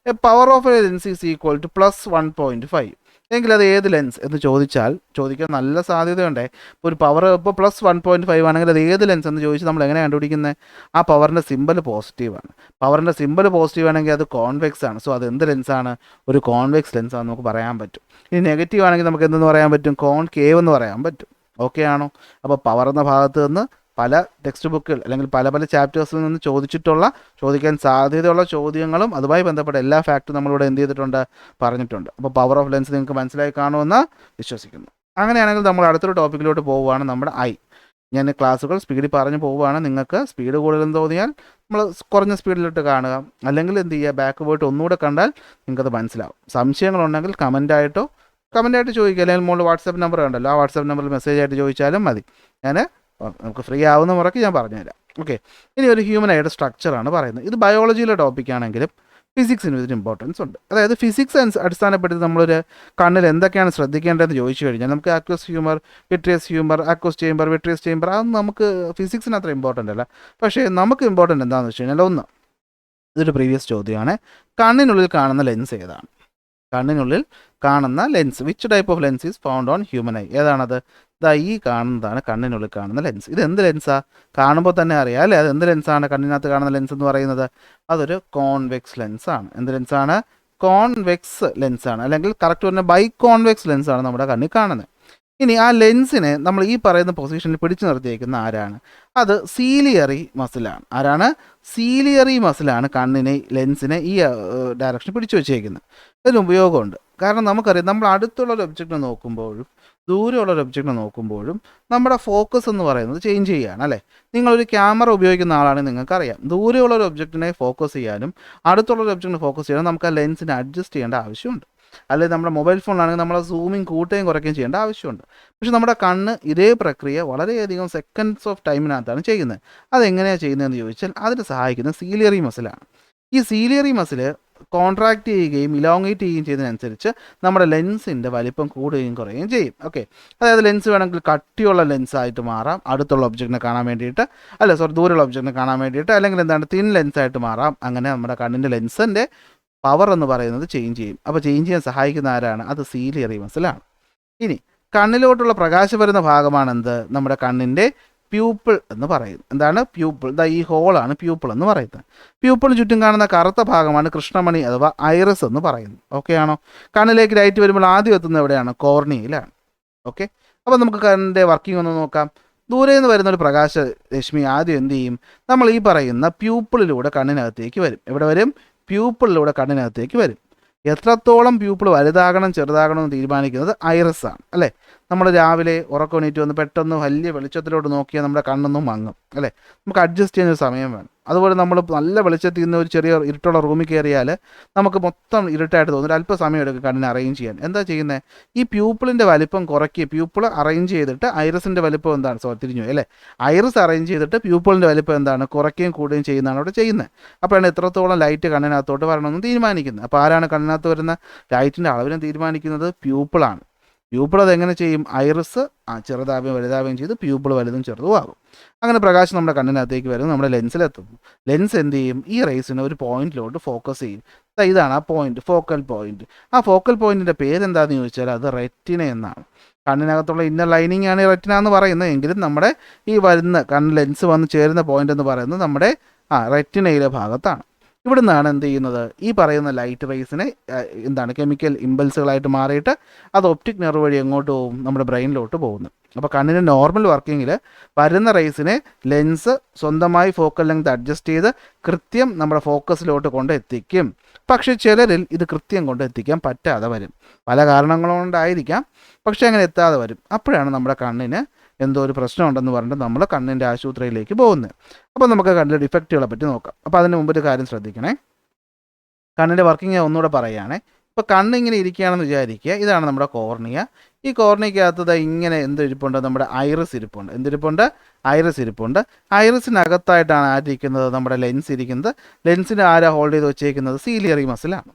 power of a lens is equal to +1.5 എങ്കിൽ അത് ഏത് ലെൻസ് എന്ന് ചോദിക്കാൻ നല്ല സാധ്യതയുണ്ട്. ഒരു പവർ ഇപ്പോൾ +1.5 ആണെങ്കിൽ അത് ഏത് ലെൻസ് എന്ന് ചോദിച്ച് നമ്മൾ എങ്ങനെ കണ്ടുപിടിക്കുന്നത്? ആ പവറിൻ്റെ സിമ്പൽ പോസിറ്റീവാണ്. പവറിൻ്റെ സിമ്പൽ പോസിറ്റീവ് ആണെങ്കിൽ അത് കോൺവെക്സ് ആണ്. സോ അത് എന്ത് ലെൻസാണ്? ഒരു കോൺവെക്സ് ലെൻസാണെന്ന് നമുക്ക് പറയാൻ പറ്റും. ഇനി നെഗറ്റീവ് ആണെങ്കിൽ നമുക്ക് എന്തെന്ന് പറയാൻ പറ്റും? കോൺകേവ് എന്ന് പറയാൻ പറ്റും. ഓക്കെ ആണോ? അപ്പോൾ പവർ എന്ന ഭാഗത്ത് നിന്ന് പല ടെക്സ്റ്റ് ബുക്കുകൾ അല്ലെങ്കിൽ പല ചാപ്റ്റേഴ്സിൽ നിന്ന് ചോദിക്കാൻ സാധ്യതയുള്ള ചോദ്യങ്ങളും അതുമായി ബന്ധപ്പെട്ട എല്ലാ ഫാക്റ്റും നമ്മളിവിടെ എന്ത് ചെയ്തിട്ടുണ്ട്? പറഞ്ഞിട്ടുണ്ട്. അപ്പോൾ പവർ ഓഫ് ലെൻസ് നിങ്ങൾക്ക് മനസ്സിലായി കാണുമെന്ന് വിശ്വസിക്കുന്നു. അങ്ങനെയാണെങ്കിൽ നമ്മൾ അടുത്തൊരു ടോപ്പിക്കിലോട്ട് പോവുകയാണ്. നമ്മുടെ ഞാൻ ക്ലാസ്സുകൾ സ്പീഡിൽ പറഞ്ഞു പോവുകയാണ്. നിങ്ങൾക്ക് സ്പീഡ് കൂടുതലെന്ന് തോന്നിയാൽ നമ്മൾ കുറഞ്ഞ സ്പീഡിലിട്ട് കാണുക, അല്ലെങ്കിൽ എന്ത് ചെയ്യുക, ബാക്ക് പോയിട്ട് ഒന്നുകൂടെ കണ്ടാൽ നിങ്ങൾക്കത് മനസ്സിലാവും. സംശയങ്ങളുണ്ടെങ്കിൽ കമൻറ്റായിട്ട് ചോദിക്കുക, അല്ലെങ്കിൽ മുകളിൽ വാട്സാപ്പ് നമ്പർ ഉണ്ടല്ലോ, ആ വാട്സാപ്പ് നമ്പറിൽ മെസ്സേജ് ആയിട്ട് ചോദിച്ചാലും മതി. നമുക്ക് ഫ്രീ ആവുന്ന മുറയ്ക്ക് ഞാൻ പറഞ്ഞുതരാം. ഓക്കെ, ഇനി ഒരു ഹ്യൂമനായിട്ട് സ്ട്രക്ചറാണ് പറയുന്നത്. ഇത് ബയോളജിയിലെ ടോപ്പിക്കാണെങ്കിലും ഫിസിക്സിന് ഇതിന് ഇമ്പോർട്ടൻസ് ഉണ്ട്. അതായത് ഫിസിക്സ് അടിസ്ഥാനപ്പെടുത്തി നമ്മളൊരു കണ്ണിൽ എന്തൊക്കെയാണ് ശ്രദ്ധിക്കേണ്ടതെന്ന് ചോദിച്ചു കഴിഞ്ഞാൽ നമുക്ക് aqueous humour, vitreous humour, aqueous chamber, vitreous chamber, അതൊന്നും നമുക്ക് ഫിസിക്സിന് അത്ര ഇമ്പോർട്ടൻ്റ് അല്ല. പക്ഷേ നമുക്ക് ഇമ്പോർട്ടൻ്റ് എന്താണെന്ന് വെച്ച് കഴിഞ്ഞാൽ, ഒന്ന്, ഇതൊരു പ്രീവിയസ് ചോദ്യമാണ്, കണ്ണിനുള്ളിൽ കാണുന്ന ലെൻസ് ഏതാണ്? കണ്ണിനുള്ളിൽ കാണുന്ന lens, which type of lens is found on human eye? ഏതാണത്? ഈ കാണുന്നതാണ് കണ്ണിനുള്ളിൽ കാണുന്ന ലെൻസ്. ഇത് എന്ത് ലെൻസാണ്? കാണുമ്പോൾ തന്നെ അറിയാം അല്ലേ, അത് എന്ത് ലെൻസാണ്? കണ്ണിനകത്ത് കാണുന്ന ലെൻസ് എന്ന് പറയുന്നത് അതൊരു കോൺവെക്സ് ലെൻസാണ്. എന്ത് ലെൻസാണ്? കോൺവെക്സ് ലെൻസാണ്, അല്ലെങ്കിൽ കറക്റ്റ് പറഞ്ഞാൽ ബൈകോൺവെക്സ് ലെൻസാണ് നമ്മുടെ കണ്ണിൽ കാണുന്നത്. ഇനി ആ ലെൻസിനെ നമ്മൾ ഈ പറയുന്ന പൊസിഷനിൽ പിടിച്ചു നിർത്തിയേക്കുന്ന ആരാണ്? അത് സീലിയറി മസിലാണ്. ആരാണ്? സീലിയറി മസിലാണ് ലെൻസിനെ ഈ ഡയറക്ഷനിൽ പിടിച്ചു വെച്ചേക്കുന്നത്. ഇതിന് ഉപയോഗമുണ്ട്. കാരണം നമുക്കറിയാം, നമ്മൾ അടുത്തുള്ളൊരു ഒബ്ജക്റ്റിനെ നോക്കുമ്പോഴും ദൂരെയുള്ളൊരു ഒബ്ജക്റ്റിനെ നോക്കുമ്പോഴും നമ്മുടെ ഫോക്കസ് എന്ന് പറയുന്നത് ചേഞ്ച് ചെയ്യുകയാണ് അല്ലേ? നിങ്ങളൊരു ക്യാമറ ഉപയോഗിക്കുന്ന ആളാണെങ്കിൽ നിങ്ങൾക്കറിയാം, ദൂരെയുള്ളൊരു ഒബ്ജക്റ്റിനെ ഫോക്കസ് ചെയ്യാനും അടുത്തുള്ളൊരു ഒബ്ജക്റ്റിനെ ഫോക്കസ് ചെയ്യാനും നമുക്ക് ആ ലെൻസിനെ അഡ്ജസ്റ്റ് ചെയ്യേണ്ട ആവശ്യമുണ്ട്. അല്ലെങ്കിൽ നമ്മുടെ മൊബൈൽ ഫോണിലാണെങ്കിൽ നമ്മൾ സൂമിങ് കൂട്ടുകയും കുറയ്ക്കുകയും ചെയ്യേണ്ട ആവശ്യമുണ്ട്. പക്ഷെ നമ്മുടെ കണ്ണ് ഇതേ പ്രക്രിയ വളരെയധികം സെക്കൻഡ്സ് ഓഫ് ടൈമിനകത്താണ് ചെയ്യുന്നത്. അതെങ്ങനെയാണ് ചെയ്യുന്നതെന്ന് ചോദിച്ചാൽ അതിന് സഹായിക്കുന്ന സീലിയറി മസിലാണ്. ഈ സീലിയറി മസിൽ കോൺട്രാക്റ്റ് ചെയ്യുകയും ഇലോങ്ങേറ്റ് ചെയ്യുകയും ചെയ്യുന്നതിനനുസരിച്ച് നമ്മുടെ ലെൻസിൻ്റെ വലിപ്പം കൂടുകയും കുറയുകയും ചെയ്യും. ഓക്കെ, അതായത് ലെൻസ് വേണമെങ്കിൽ കട്ടിയുള്ള ലെൻസായിട്ട് മാറാം അടുത്തുള്ള ഒബ്ജക്റ്റിനെ കാണാൻ വേണ്ടിയിട്ട്, ദൂരെയുള്ള ഒബ്ജക്റ്റിനെ കാണാൻ വേണ്ടിയിട്ട്, അല്ലെങ്കിൽ എന്താണ് തിൻ ലെൻസായിട്ട് മാറാം. അങ്ങനെ നമ്മുടെ കണ്ണിൻ്റെ ലെൻസിൻ്റെ പവർ എന്ന് പറയുന്നത് ചേഞ്ച് ചെയ്യും. അപ്പോൾ ചേഞ്ച് ചെയ്യാൻ സഹായിക്കുന്ന ആരാണ്? അത് സീലിയറി മസിലാണ്. ഇനി കണ്ണിലോട്ടുള്ള പ്രകാശം വരുന്ന ഭാഗമാണ് എന്ത്? നമ്മുടെ കണ്ണിൻ്റെ പ്യൂപ്പിൾ എന്ന് പറയുന്നത്. എന്താണ് പ്യൂപ്പിൾ? ഈ ഹോളാണ് പ്യൂപ്പിൾ എന്ന് പറയുന്നത്. പ്യൂപ്പിളിന് ചുറ്റും കാണുന്ന കറുത്ത ഭാഗമാണ് കൃഷ്ണമണി അഥവാ ഐറിസ് എന്ന് പറയുന്നത്. ഓക്കെ ആണോ? കണ്ണിലേക്ക് ലൈറ്റ് വരുമ്പോൾ ആദ്യം എത്തുന്നത് എവിടെയാണ്? കോർണിയയിലാണ്. ഓക്കെ, അപ്പോൾ നമുക്ക് കണ്ണിൻ്റെ വർക്കിംഗ് ഒന്ന് നോക്കാം. ദൂരെ നിന്ന് വരുന്ന ഒരു പ്രകാശ രശ്മി ആദ്യം എന്ത് ചെയ്യും? നമ്മൾ ഈ പറയുന്ന പ്യൂപ്പിളിലൂടെ കണ്ണിനകത്തേക്ക് വരും. എവിടെ വരും? പ്യൂപ്പിളിലൂടെ കണ്ണിനകത്തേക്ക് വരും. എത്രത്തോളം പ്യൂപ്പിൾ വലുതാകണം ചെറുതാകണം എന്ന് തീരുമാനിക്കുന്നത് ഐറിസ് ആണ് അല്ലേ? നമ്മൾ രാവിലെ ഉറക്കമെണീറ്റ് വന്ന് പെട്ടെന്ന് വലിയ വെളിച്ചത്തിലോട്ട് നോക്കിയാൽ നമ്മുടെ കണ്ണൊന്നും മങ്ങും അല്ലേ, നമുക്ക് അഡ്ജസ്റ്റ് ചെയ്യാൻ ഒരു സമയം വേണം. അതുപോലെ നമ്മൾ നല്ല വെളിച്ചത്തിൽ നിന്ന് ഒരു ചെറിയ ഇരുട്ടുള്ള റൂമിൽ കയറിയാൽ നമുക്ക് മൊത്തം ഇരുട്ടായിട്ട് തോന്നും, ഒരു അല്പ സമയം എടുക്കും കണ്ണിനെ അറേഞ്ച് ചെയ്യാൻ. എന്താ ചെയ്യുന്നത്, ഈ പ്യൂപ്പിളിൻ്റെ വലിപ്പം കുറയ്ക്കുക, പ്യൂപ്പിൾ അറേഞ്ച് ചെയ്തിട്ട് ഐറിസിൻ്റെ വലിപ്പം എന്താണ് തിരിഞ്ഞു അല്ലേ, ഐറിസ് അറേഞ്ച് ചെയ്തിട്ട് പ്യൂപ്പിളിൻ്റെ വലിപ്പം എന്താണ് കുറയ്ക്കുകയും കൂടുകയും ചെയ്യുന്നതാണ് അവിടെ ചെയ്യുന്നത്. അപ്പോഴാണ് എത്രത്തോളം ലൈറ്റ് കണ്ണിനകത്തോട്ട് വരണമെന്ന് തീരുമാനിക്കുന്നത്. അപ്പോൾ ആരാണ് കണ്ണിനകത്ത് വരുന്ന ലൈറ്റിൻ്റെ അളവിനെ തീരുമാനിക്കുന്നത്, പ്യൂപ്പിളാണ്. പ്യൂപ്പിൾ അതെങ്ങനെ ചെയ്യും, ഐറിസ് ചെറുതാവുകയും വലുതാവുകയും ചെയ്ത് പ്യൂപ്പിൾ വലുതും ചെറുതും ആകും. അങ്ങനെ പ്രകാശം നമ്മുടെ കണ്ണിനകത്തേക്ക് വരുന്നു, നമ്മുടെ ലെൻസിലെത്തുന്നു. ലെൻസ് എന്ത് ചെയ്യും, ഈ റേസിനെ ഒരു പോയിന്റിലോട്ട് ഫോക്കസ് ചെയ്യും. ഇതാണ് ആ പോയിന്റ്, ഫോക്കൽ പോയിന്റ്. ആ ഫോക്കൽ പോയിന്റിൻ്റെ പേരെന്താണെന്ന് ചോദിച്ചാൽ അത് റെറ്റിന എന്നാണ്. കണ്ണിനകത്തുള്ള ഇന്നർ ലൈനിങ് ആണ് ഈ റെറ്റിന എന്ന് പറയുന്നത്. എങ്കിലും നമ്മുടെ ഈ വരുന്ന ലെൻസ് വന്ന് ചേരുന്ന പോയിന്റ് എന്ന് പറയുന്നത് നമ്മുടെ റെറ്റിനയിലെ ഭാഗത്താണ്. ഇവിടെ നിന്നാണ് എന്ത് ചെയ്യുന്നത്, ഈ പറയുന്ന ലൈറ്റ് റേസിനെ എന്താണ് കെമിക്കൽ ഇമ്പൾസുകളായിട്ട് മാറിയിട്ട് അത് ഒപ്റ്റിക് നെർവ് വഴി എങ്ങോട്ട് പോകും, നമ്മുടെ ബ്രെയിനിലോട്ട് പോകുന്നു. അപ്പോൾ കണ്ണിന് നോർമൽ വർക്കിങ്ങിൽ വരുന്ന റേസിനെ ലെൻസ് സ്വന്തമായി ഫോക്കൽ ലെങ്ത് അഡ്ജസ്റ്റ് ചെയ്ത് കൃത്യം നമ്മുടെ ഫോക്കസിലോട്ട് കൊണ്ട് എത്തിക്കും. പക്ഷേ ചിലരിൽ ഇത് കൃത്യം കൊണ്ട് എത്തിക്കാൻ പറ്റാതെ വരും, പല കാരണങ്ങൾ കൊണ്ടായിരിക്കാം, പക്ഷേ അങ്ങനെ എത്താതെ വരും. അപ്പോഴാണ് നമ്മുടെ കണ്ണിന് എന്തോ ഒരു പ്രശ്നമുണ്ടെന്ന് പറഞ്ഞിട്ട് നമ്മൾ കണ്ണിൻ്റെ ആശുപത്രിയിലേക്ക് പോകുന്നത്. അപ്പോൾ നമുക്ക് കണ്ണിൻ്റെ ഡിഫക്റ്റുകളെ പറ്റി നോക്കാം. അപ്പോൾ അതിന് മുമ്പ് ഒരു കാര്യം ശ്രദ്ധിക്കണേ, കണ്ണിൻ്റെ വർക്കിംഗ് ഒന്നുകൂടെ പറയുകയാണേ. ഇപ്പോൾ കണ്ണിങ്ങനെ ഇരിക്കുകയാണെന്ന് വിചാരിക്കുക, ഇതാണ് നമ്മുടെ കോർണിയ. ഈ കോർണിയക്കകത്ത് ഇങ്ങനെ എന്തിരിപ്പുണ്ട്, നമ്മുടെ ഐറിസ് ഇരിപ്പുണ്ട്. എന്തിരിപ്പുണ്ട്, ഐറിസ് ഇരിപ്പുണ്ട്. ഐറിസിനകത്തായിട്ടാണ് ആരിയിരിക്കുന്നത്, നമ്മുടെ ലെൻസ് ഇരിക്കുന്നത്. ലെൻസിന് ആരാ ഹോൾഡ് ചെയ്ത് വെച്ചേക്കുന്നത്, സീലിയറി മസിലാണ്.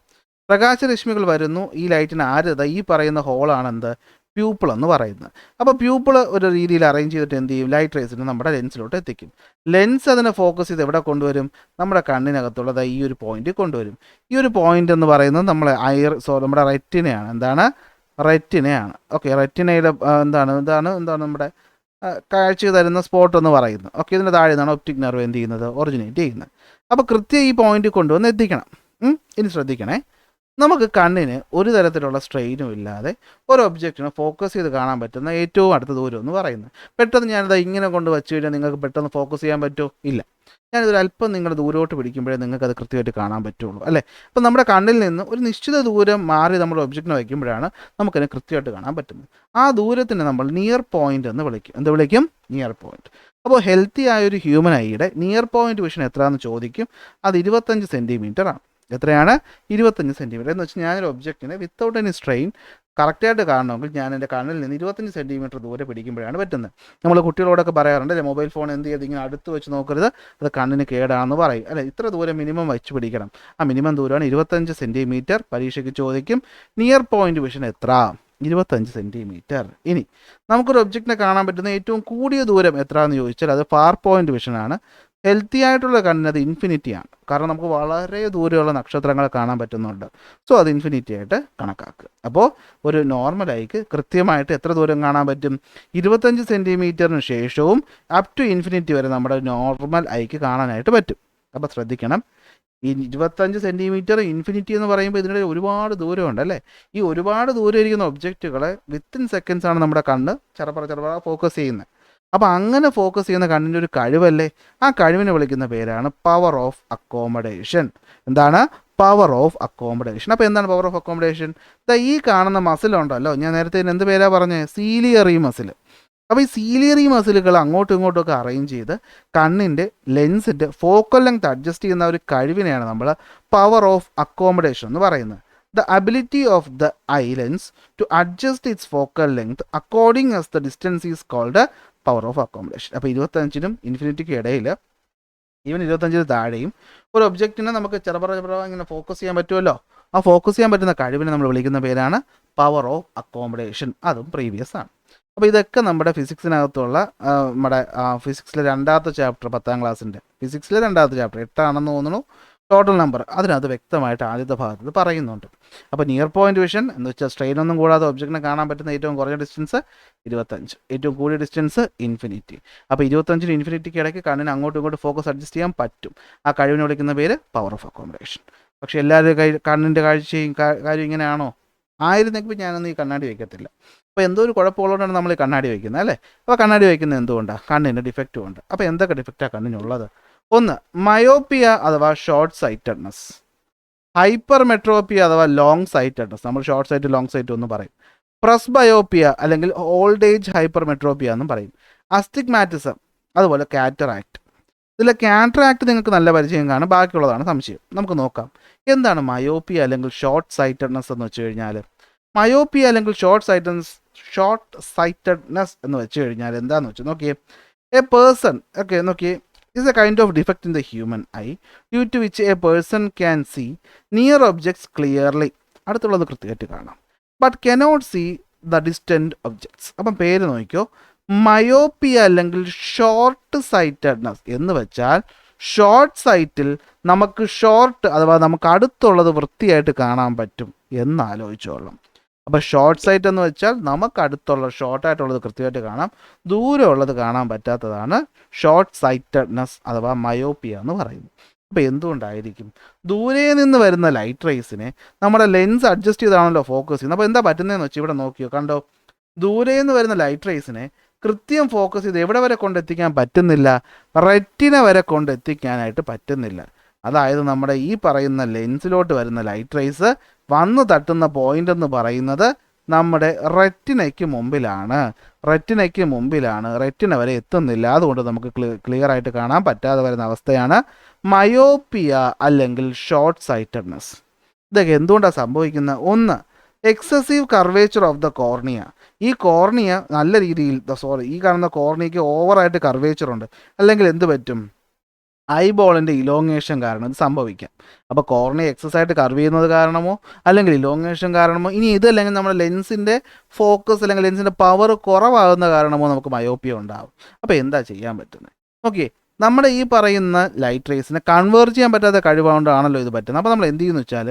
പ്രകാശരശ്മികൾ വരുന്നു, ഈ ലൈറ്റിന് ഈ പറയുന്ന ഹോളാണ് എന്ത്, പ്യൂപ്പിൾ എന്ന് പറയുന്നത്. അപ്പോൾ പ്യൂപ്പിൾ ഒരു രീതിയിൽ അറേഞ്ച് ചെയ്തിട്ട് എന്ത് ചെയ്യും, ലൈറ്റ് റേസിന് നമ്മുടെ ലെൻസിലോട്ട് എത്തിക്കും. ലെൻസ് അതിനെ ഫോക്കസ് ചെയ്ത് എവിടെ കൊണ്ടുവരും, നമ്മുടെ കണ്ണിനകത്തുള്ളത് ഈ ഒരു പോയിന്റിൽ കൊണ്ടുവരും. ഈ ഒരു പോയിന്റ് എന്ന് പറയുന്നത് നമ്മുടെ നമ്മുടെ റെറ്റിനയാണ്. എന്താണ്, റെറ്റിനയാണ്. ഓക്കെ, റെറ്റിനയുടെ എന്താണ് നമ്മുടെ കാഴ്ച തരുന്ന സ്പോട്ട് എന്ന് പറയുന്നത്. ഓക്കെ, ഇതിൻ്റെ താഴെ നിന്നാണ് ഒപ്റ്റിക് നെർവ് എന്ത് ചെയ്യുന്നത്, ഒറിജിനേറ്റ് ചെയ്യുന്നത്. അപ്പോൾ കൃത്യം ഈ പോയിന്റിൽ കൊണ്ടുവന്ന് എത്തിക്കണം. ഇനി ശ്രദ്ധിക്കണേ, നമുക്ക് കണ്ണിന് ഒരു തരത്തിലുള്ള സ്ട്രെയിനും ഇല്ലാതെ ഒരു ഒബ്ജക്റ്റിനെ ഫോക്കസ് ചെയ്ത് കാണാൻ പറ്റുന്ന ഏറ്റവും അടുത്ത ദൂരം എന്ന് പറയുന്നത്. പെട്ടെന്ന് ഞാനിത് ഇങ്ങനെ കൊണ്ട് വെച്ച് കഴിഞ്ഞാൽ നിങ്ങൾക്ക് പെട്ടെന്ന് ഫോക്കസ് ചെയ്യാൻ പറ്റുമോ, ഇല്ല. ഞാനിതൊരു അല്പം നിങ്ങൾ ദൂരോട്ട് പിടിക്കുമ്പോഴേ നിങ്ങൾക്ക് അത് കൃത്യമായിട്ട് കാണാൻ പറ്റുള്ളൂ അല്ലേ. അപ്പോൾ നമ്മുടെ കണ്ണിൽ നിന്ന് ഒരു നിശ്ചിത ദൂരം മാറി നമ്മൾ ഒബ്ജക്റ്റിനെ വയ്ക്കുമ്പോഴാണ് നമുക്കതിനെ കൃത്യമായിട്ട് കാണാൻ പറ്റുന്നത്. ആ ദൂരത്തിന് നമ്മൾ നിയർ പോയിന്റ് എന്ന് വിളിക്കും. എന്ത് വിളിക്കും, നിയർ പോയിന്റ്. അപ്പോൾ ഹെൽത്തി ആയൊരു ഹ്യൂമൻ ഐയുടെ നിയർ പോയിന്റ് വിഷൻ എത്രയാണെന്ന് ചോദിക്കും. അത് 25 സെൻറ്റിമീറ്റർ ആണ്. എത്രയാണ്, 25 സെൻറ്റിമീറ്റർ. എന്ന് വെച്ചാൽ ഞാനൊരു ഒബ്ജക്റ്റിനെ വിത്തൗട്ട് എനി സ്ട്രെയിൻ കറക്റ്റായിട്ട് കാണണമെങ്കിൽ ഞാൻ എൻ്റെ കണ്ണിൽ നിന്ന് 25 സെൻറ്റിമീറ്റർ ദൂരെ പിടിക്കുമ്പോഴാണ് പറ്റുന്നത്. നമ്മൾ കുട്ടികളോടൊക്കെ പറയാറുണ്ട്, മൊബൈൽ ഫോൺ എന്ത് ചെയ്ത് ഇങ്ങനെ അടുത്ത് വെച്ച് നോക്കരുത്, അത് കണ്ണിന് കേടാണെന്ന് പറയും അല്ലേ. ഇത്ര ദൂരം മിനിമം വെച്ച് പിടിക്കണം. ആ മിനിമം ദൂരമാണ് 25 സെൻറ്റിമീറ്റർ. പരീക്ഷയ്ക്ക് ചോദിക്കും നിയർ പോയിന്റ് വിഷൻ എത്ര, 25 സെൻറ്റിമീറ്റർ. ഇനി നമുക്കൊരു ഒബ്ജക്റ്റിനെ കാണാൻ പറ്റുന്ന ഏറ്റവും കൂടിയ ദൂരം എത്രയാണെന്ന് ചോദിച്ചാൽ അത് ഫാർ പോയിന്റ് വിഷനാണ്. ഹെൽത്തി ആയിട്ടുള്ള കണ്ണിന് അത് ഇൻഫിനിറ്റിയാണ്. കാരണം നമുക്ക് വളരെ ദൂരെയുള്ള നക്ഷത്രങ്ങളെ കാണാൻ പറ്റുന്നുണ്ട്. സോ അത് ഇൻഫിനിറ്റി ആയിട്ട് കണക്കാക്കുക. അപ്പോൾ ഒരു നോർമൽ ഐക്ക് കൃത്യമായിട്ട് എത്ര ദൂരം കാണാൻ പറ്റും, 25 സെൻറ്റിമീറ്ററിന് ശേഷവും അപ് ടു ഇൻഫിനിറ്റി വരെ നമ്മുടെ നോർമൽ ഐക്ക് കാണാനായിട്ട് പറ്റും. അപ്പോൾ ശ്രദ്ധിക്കണം, ഈ 25 സെൻറ്റിമീറ്റർ ഇൻഫിനിറ്റി എന്ന് പറയുമ്പോൾ ഇതിനിടെ ഒരുപാട് ദൂരമുണ്ട് അല്ലേ. ഈ ഒരുപാട് ദൂരം ഇരിക്കുന്ന ഒബ്ജക്റ്റുകളെ വിത്തിൻ സെക്കൻഡ്സ് ആണ് നമ്മുടെ കണ്ണ് ചെറുപ്പ ഫോക്കസ് ചെയ്യുന്നത്. അപ്പോൾ അങ്ങനെ ഫോക്കസ് ചെയ്യുന്ന കണ്ണിൻ്റെ ഒരു കഴിവല്ലേ, ആ കഴിവിനെ വിളിക്കുന്ന പേരാണ് പവർ ഓഫ് അക്കോമഡേഷൻ. എന്താണ്, പവർ ഓഫ് അക്കോമഡേഷൻ. അപ്പോൾ എന്താണ് പവർ ഓഫ് അക്കോമഡേഷൻ, ഈ കാണുന്ന മസിലുണ്ടല്ലോ, ഞാൻ നേരത്തെ എന്ത് പേരാ പറഞ്ഞത്, സീലിയറി മസിൽ. അപ്പോൾ ഈ സീലിയറി മസിലുകൾ അങ്ങോട്ടും ഇങ്ങോട്ടും ഒക്കെ അറേഞ്ച് ചെയ്ത് കണ്ണിൻ്റെ ലെൻസിൻ്റെ ഫോക്കൽ ലെങ്ത് അഡ്ജസ്റ്റ് ചെയ്യുന്ന ഒരു കഴിവിനെയാണ് നമ്മൾ പവർ ഓഫ് അക്കോമഡേഷൻ എന്ന് പറയുന്നത്. The ability of the eye lens to adjust its focal length according as the distance is called a power of accommodation. അപ്പോൾ 25-നും ഇൻഫിനിറ്റിക്കും ഇടയിൽ, ഈവൻ 25-ന് താഴെയും ഒരു ഒബ്ജക്റ്റിനെ നമുക്ക് ചെറുപ്പ ഇങ്ങനെ ഫോക്കസ് ചെയ്യാൻ പറ്റുമല്ലോ. ആ ഫോക്കസ് ചെയ്യാൻ പറ്റുന്ന കഴിവിനെ നമ്മൾ വിളിക്കുന്ന പേരാണ് പവർ ഓഫ് അക്കോമഡേഷൻ. അതും പ്രീവിയസ് ആണ്. അപ്പോൾ ഇതൊക്കെ നമ്മുടെ ഫിസിക്സിനകത്തുള്ള നമ്മുടെ ഫിസിക്സിലെ 2ാമത്തെ ചാപ്റ്റർ, 10ാം ക്ലാസ്സിൻ്റെ ഫിസിക്സിലെ 2ാമത്തെ ചാപ്റ്റർ, 8ആണെന്ന് തോന്നുന്നു ടോട്ടൽ നമ്പർ, അതിനകത്ത് വ്യക്തമായിട്ട് ആദ്യത്തെ ഭാഗത്ത് പറയുന്നുണ്ട്. അപ്പോൾ നിയർ പോയിന്റ് വിഷൻ എന്ന് വെച്ചാൽ സ്ട്രെയിൻ ഒന്നും കൂടാതെ ഒബ്ജക്റ്റിനെ കാണാൻ പറ്റുന്ന ഏറ്റവും കുറഞ്ഞ ഡിസ്റ്റൻസ് 25, ഏറ്റവും കൂടിയ ഡിസ്റ്റൻസ് ഇൻഫിനിറ്റി. അപ്പോൾ 25-നും ഇൻഫിനിറ്റിക്ക് ഇടയ്ക്ക് കണ്ണിന് അങ്ങോട്ടും ഇങ്ങോട്ടും ഫോക്കസ് അഡ്ജസ്റ്റ് ചെയ്യാൻ പറ്റും. ആ കഴിവിനെ വിളിക്കുന്ന പേര് പവർ ഓഫ് അക്കോമഡേഷൻ. പക്ഷേ എല്ലാവരും കണ്ണിൻ്റെ കാഴ്ചയും കാര്യം ഇങ്ങനെയാണോ, ആയിരുന്നെങ്കിൽ ഞാനൊന്നും ഈ കണ്ണാടി വയ്ക്കത്തില്ല. അപ്പോൾ എന്തോ ഒരു കുഴപ്പമുള്ളതുകൊണ്ടാണ് നമ്മൾ ഈ കണ്ണാടി വയ്ക്കുന്നത് അല്ലേ. അപ്പോൾ കണ്ണാടി വയ്ക്കുന്നത് എന്തുകൊണ്ടാണ്, കണ്ണിന് ഡിഫക്റ്റും ഉണ്ട്. അപ്പോൾ എന്തൊക്കെ ഡിഫക്റ്റാണ് കണ്ണിനുള്ളത്, ഒന്ന് മയോപ്പിയ അഥവാ ഷോർട്ട് സൈറ്റഡ്നെസ്, ഹൈപ്പർ മെട്രോപ്പിയ അഥവാ ലോങ് സൈറ്റഡ്നെസ്. നമ്മൾ ഷോർട്ട് സൈറ്റ് ലോങ് സൈറ്റ് ഒന്ന് പറയും. പ്രസ്ബയോപ്പിയ അല്ലെങ്കിൽ ഓൾഡ് ഏജ് ഹൈപ്പർമെട്രോപ്പിയ എന്നും പറയും. അസ്റ്റിഗ്മാറ്റിസം, അതുപോലെ കാറ്ററാക്ട്. ഇതിൽ കാറ്ററാക്ട് നിങ്ങൾക്ക് നല്ല പരിചയം കാണും, ബാക്കിയുള്ളതാണ് സംശയം. നമുക്ക് നോക്കാം എന്താണ് മയോപ്പിയ അല്ലെങ്കിൽ ഷോർട്ട് സൈറ്റഡ്നെസ് എന്ന് വെച്ച് കഴിഞ്ഞാൽ. മയോപ്പിയ അല്ലെങ്കിൽ ഷോർട്ട് സൈറ്റഡ്നെസ് എന്ന് വെച്ച് കഴിഞ്ഞാൽ എന്താണെന്ന് വെച്ചാൽ നോക്കിയേ, എ പേഴ്സൺ നോക്കിയേ is a kind of defect in the human eye due to which a person can see near objects clearly, അടുത്തുള്ളത് കൃത്യമായിട്ട് കാണാം, but cannot see the distant objects. അപ്പം പേര് നോക്കിയോ, മയോപ്പിയ അല്ലെങ്കിൽ ഷോർട്ട് സൈറ്റഡ്നെസ് എന്ന് വെച്ചാൽ ഷോർട്ട് സൈറ്റിൽ നമുക്ക് അഥവാ നമുക്ക് അടുത്തുള്ളത് വൃത്തിയായിട്ട് കാണാൻ പറ്റും എന്ന് ആലോചിച്ചോളാം. അപ്പോൾ ഷോർട്ട് സൈറ്റ് എന്ന് വെച്ചാൽ നമുക്ക് അടുത്തുള്ള ഷോർട്ടായിട്ടുള്ളത് കൃത്യമായിട്ട് കാണാം, ദൂരമുള്ളത് കാണാൻ പറ്റാത്തതാണ് ഷോർട്ട് സൈറ്റഡ്നെസ് അഥവാ മയോപ്പിയ എന്ന് പറയുന്നത്. അപ്പോൾ എന്തുകൊണ്ടായിരിക്കും? ദൂരെ നിന്ന് വരുന്ന ലൈറ്റ് റേസിനെ നമ്മുടെ ലെൻസ് അഡ്ജസ്റ്റ് ചെയ്താണല്ലോ ഫോക്കസ് ചെയ്യുന്നത്. അപ്പോൾ എന്താ പറ്റുന്നതെന്ന് വെച്ചാൽ ഇവിടെ നോക്കിയോ, കണ്ടോ, ദൂരെ നിന്ന് വരുന്ന ലൈറ്റ് റേസിനെ കൃത്യം ഫോക്കസ് ചെയ്ത് എവിടെ വരെ കൊണ്ടെത്തിക്കാൻ പറ്റുന്നില്ല? റെറ്റിന വരെ കൊണ്ടെത്തിക്കാനായിട്ട് പറ്റുന്നില്ല. അതായത് നമ്മുടെ ഈ പറയുന്ന ലെൻസിലോട്ട് വരുന്ന ലൈറ്റ് റേസ് വന്ന് തട്ടുന്ന പോയിന്റ് എന്ന് പറയുന്നത് നമ്മുടെ റെറ്റിനയ്ക്ക് മുമ്പിലാണ്. റെറ്റിന വരെ എത്തുന്നില്ല. അതുകൊണ്ട് നമുക്ക് ക്ലിയർ ആയിട്ട് കാണാൻ പറ്റാതെ വരുന്ന അവസ്ഥയാണ് മയോപ്പിയ അല്ലെങ്കിൽ ഷോർട്ട് സൈറ്റഡ്നെസ്. ഇതൊക്കെ എന്തുകൊണ്ടാണ് സംഭവിക്കുന്നത്? ഒന്ന്, excessive curvature of the cornea. ഈ കോർണിയ നല്ല രീതിയിൽ ഈ കാണുന്ന കോർണിയയ്ക്ക് ഓവറായിട്ട് കർവേച്ചർ ഉണ്ട്. അല്ലെങ്കിൽ എന്ത് പറ്റും? ഐബോളിൻ്റെ ഇലോങ്ങേഷൻ കാരണം ഇത് സംഭവിക്കാം. അപ്പോൾ കോർണിയ എക്സസ് ആയിട്ട് കർവ് ചെയ്യുന്നത് കാരണമോ അല്ലെങ്കിൽ ഇലോങ്ങേഷൻ കാരണമോ, ഇനി ഇതല്ലെങ്കിൽ നമ്മുടെ ലെൻസിൻ്റെ ഫോക്കസ് അല്ലെങ്കിൽ ലെൻസിൻ്റെ പവർ കുറവാകുന്ന കാരണമോ നമുക്ക് മയോപ്പിയ ഉണ്ടാകും. അപ്പോൾ എന്താ ചെയ്യാൻ പറ്റുന്നത്? ഓക്കെ, നമ്മുടെ ഈ പറയുന്ന ലൈറ്റ് റേസിനെ കൺവേർജ് ചെയ്യാൻ പറ്റാത്ത കഴിവുകൊണ്ടാണല്ലോ ഇത് പറ്റുന്നത്. അപ്പോൾ നമ്മൾ എന്ത് ചെയ്യുന്നു വെച്ചാൽ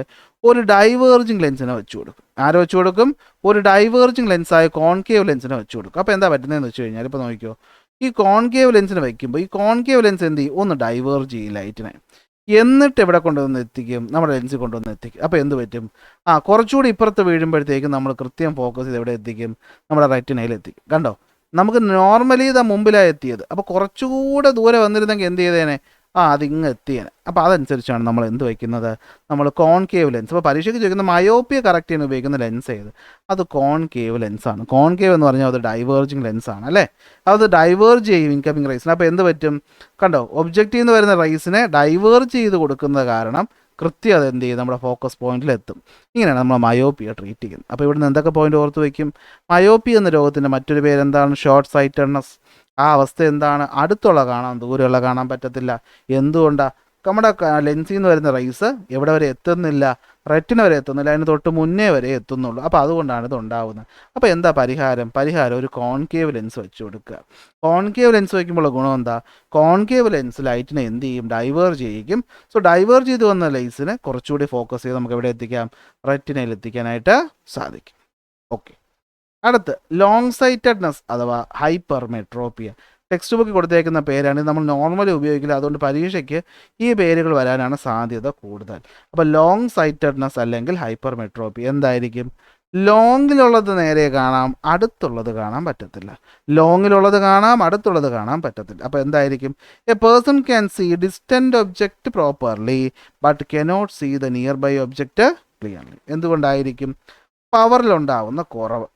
ഒരു ഡൈവേർജിങ് ലെൻസിനെ വെച്ച് കൊടുക്കും. ആരെ വെച്ച് കൊടുക്കും? ഒരു ഡൈവേർജിങ് ലെൻസായ കോൺകേവ് ലെൻസിനെ വെച്ച് കൊടുക്കും. അപ്പോൾ എന്താ പറ്റുന്നതെന്ന് വെച്ച് കഴിഞ്ഞാൽ, ഇപ്പോൾ നോക്കിക്കോ, ഈ കോൺകേവ് ലെൻസിന് വയ്ക്കുമ്പോൾ ഈ കോൺകേവ് ലെൻസ് എന്ത് ചെയ്യും? ഒന്ന് ഡൈവേർജ് ചെയ്യും ലൈറ്റിനെ, എന്നിട്ട് എവിടെ കൊണ്ടുവന്ന് എത്തിക്കും? നമ്മുടെ ലെൻസിൽ കൊണ്ടുവന്ന് എത്തിക്കും. അപ്പോൾ എന്ത് പറ്റും? കുറച്ചുകൂടി ഇപ്പുറത്ത് വീഴുമ്പോഴത്തേക്കും നമ്മൾ കൃത്യം ഫോക്കസ് ചെയ്ത് എവിടെ എത്തിക്കും? നമ്മുടെ റെറ്റിനയിൽ എത്തിക്കും. കണ്ടോ, നമുക്ക് നോർമലി ഇതാ മുമ്പിലാണ് എത്തിയത്. അപ്പോൾ കുറച്ചുകൂടെ ദൂരെ വന്നിരുന്നെങ്കിൽ എന്ത് ചെയ്തേനെ? അതിങ്ങ് എത്തിയേനെ. അപ്പോൾ അതനുസരിച്ചാണ് നമ്മൾ എന്ത് വയ്ക്കുന്നത്? നമ്മൾ കോൺകേവ് ലെൻസ്. അപ്പോൾ പരീക്ഷയ്ക്ക് ചോദിക്കുന്ന മയോപ്പിയ കറക്റ്റ് ചെയ്യാൻ ഉപയോഗിക്കുന്ന ലെൻസ് ഏത്? അത് കോൺകേവ് ലെൻസാണ്. കോൺകേവ് എന്ന് പറഞ്ഞാൽ അത് ഡൈവേർജിങ് ലെൻസാണ് അല്ലേ. അത് ഡൈവേർജ് ചെയ്യും ഇൻകമിങ് റേസിന്. അപ്പോൾ എന്ത് പറ്റും? കണ്ടോ, ഒബ്ജക്റ്റീവ് നിന്ന് വരുന്ന റേസിനെ ഡൈവേർജ് ചെയ്ത് കൊടുക്കുന്നത് കാരണം കൃത്യം അത് എന്ത് ചെയ്യും? നമ്മുടെ ഫോക്കസ് പോയിന്റിലെത്തും. ഇങ്ങനെയാണ് നമ്മൾ മയോപ്പിയ ട്രീറ്റ് ചെയ്യുന്നത്. അപ്പോൾ ഇവിടുന്ന് എന്തൊക്കെ പോയിന്റ് ഓർത്ത് വയ്ക്കും? മയോപ്പിയ എന്ന രോഗത്തിൻ്റെ മറ്റൊരു പേരെന്താണ്? Short sightedness. ആ അവസ്ഥ എന്താണ്? അടുത്തുള്ള കാണാൻ, ദൂരെയുള്ള കാണാൻ പറ്റത്തില്ല. എന്തുകൊണ്ടാണ്? നമ്മുടെ ലെൻസിൽ നിന്ന് വരുന്ന റേസ് എവിടെ വരെ എത്തുന്നില്ല? റെറ്റിന വരെ എത്തുന്നില്ല, അതിന് തൊട്ട് മുന്നേ വരെ എത്തുന്നുള്ളൂ. അപ്പോൾ അതുകൊണ്ടാണ് ഇത് ഉണ്ടാകുന്നത്. അപ്പോൾ എന്താ പരിഹാരം? ഒരു കോൺകേവ് ലെൻസ് വെച്ച് കൊടുക്കുക. കോൺകേവ് ലെൻസ് വയ്ക്കുമ്പോൾ ഗുണം എന്താ? കോൺകേവ് ലെൻസ് ലൈറ്റിനെ എന്ത് ചെയ്യും? ഡൈവേർജ് ചെയ്യിക്കും. സോ ഡൈവേർജ് ചെയ്ത് വന്ന ലെൻസിനെ കുറച്ചുകൂടി ഫോക്കസ് ചെയ്ത് നമുക്ക് എവിടെ എത്തിക്കാം? റെറ്റിനയിൽ എത്തിക്കാനായിട്ട് സാധിക്കും. ഓക്കെ, അടുത്ത് ലോങ് സൈറ്റഡ്നെസ് അഥവാ ഹൈപ്പർമെട്രോപ്പിയ. ടെക്സ്റ്റ് ബുക്ക് കൊടുത്തേക്കുന്ന പേരാണ്, നമ്മൾ നോർമലി ഉപയോഗിക്കില്ല. അതുകൊണ്ട് പരീക്ഷയ്ക്ക് ഈ പേരുകൾ വരാനാണ് സാധ്യത കൂടുതൽ. അപ്പോൾ ലോങ് സൈറ്റഡ്നെസ് അല്ലെങ്കിൽ ഹൈപ്പർമെട്രോപ്പിയ എന്തായിരിക്കും? ലോങ്ങിലുള്ളത് നേരെ കാണാം, അടുത്തുള്ളത് കാണാൻ പറ്റത്തില്ല. ലോങ്ങിലുള്ളത് കാണാം, അടുത്തുള്ളത് കാണാൻ പറ്റത്തില്ല. അപ്പോൾ എന്തായിരിക്കും? A person can see distant object properly but cannot see the nearby object clearly. എന്തുകൊണ്ടായിരിക്കും? പവറിലുണ്ടാവുന്ന കുറവ്,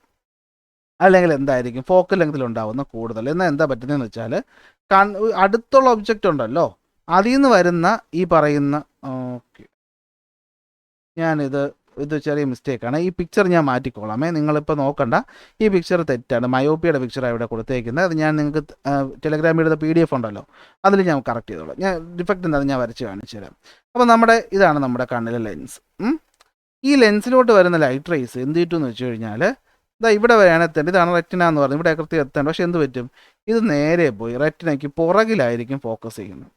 അല്ലെങ്കിൽ എന്തായിരിക്കും? ഫോക്കൽ ലെങ്തിലുണ്ടാവുന്ന കൂടുതൽ. എന്നാൽ എന്താ പറ്റുന്നതെന്ന് വെച്ചാൽ അടുത്തുള്ള ഒബ്ജക്റ്റ് ഉണ്ടല്ലോ, അതിൽ നിന്ന് വരുന്ന ഈ പറയുന്ന ഇത് ചെറിയ മിസ്റ്റേക്കാണ്. ഈ പിക്ചർ ഞാൻ മാറ്റിക്കോളാമേ, നിങ്ങളിപ്പോൾ നോക്കണ്ട. ഈ പിക്ചർ തെറ്റാണ്, മയോപ്പിയുടെ പിക്ചറാണ് ഇവിടെ കൊടുത്തേക്കുന്നത്. അത് ഞാൻ നിങ്ങൾക്ക് ടെലഗ്രാമിൽ എടുത്ത PDF ഉണ്ടല്ലോ, അതിൽ ഞാൻ കറക്റ്റ് ചെയ്തോളാം. ഞാൻ ഡിഫക്റ്റ് എന്താണെന്ന് ഞാൻ വരച്ച് കാണിച്ചു തരാം. അപ്പോൾ ഇതാണ് നമ്മുടെ കണ്ണിലെ ലെൻസ്. ഈ ലെൻസിലോട്ട് വരുന്ന ലൈറ്റ് റേസ് എന്ത് കിട്ടുമെന്ന് വെച്ച് കഴിഞ്ഞാൽ, ഇവിടെ വരെയാണ് എത്തേണ്ടത്. ഇതാണ് റെറ്റിന എന്ന് പറയുന്നത്, ഇവിടെ കൃത്യം എത്തേണ്ടത്. പക്ഷെ എന്ത് പറ്റും? ഇത് നേരെ പോയി റെറ്റിനയ്ക്ക് പുറകിലായിരിക്കും ഫോക്കസ് ചെയ്യുന്നത്.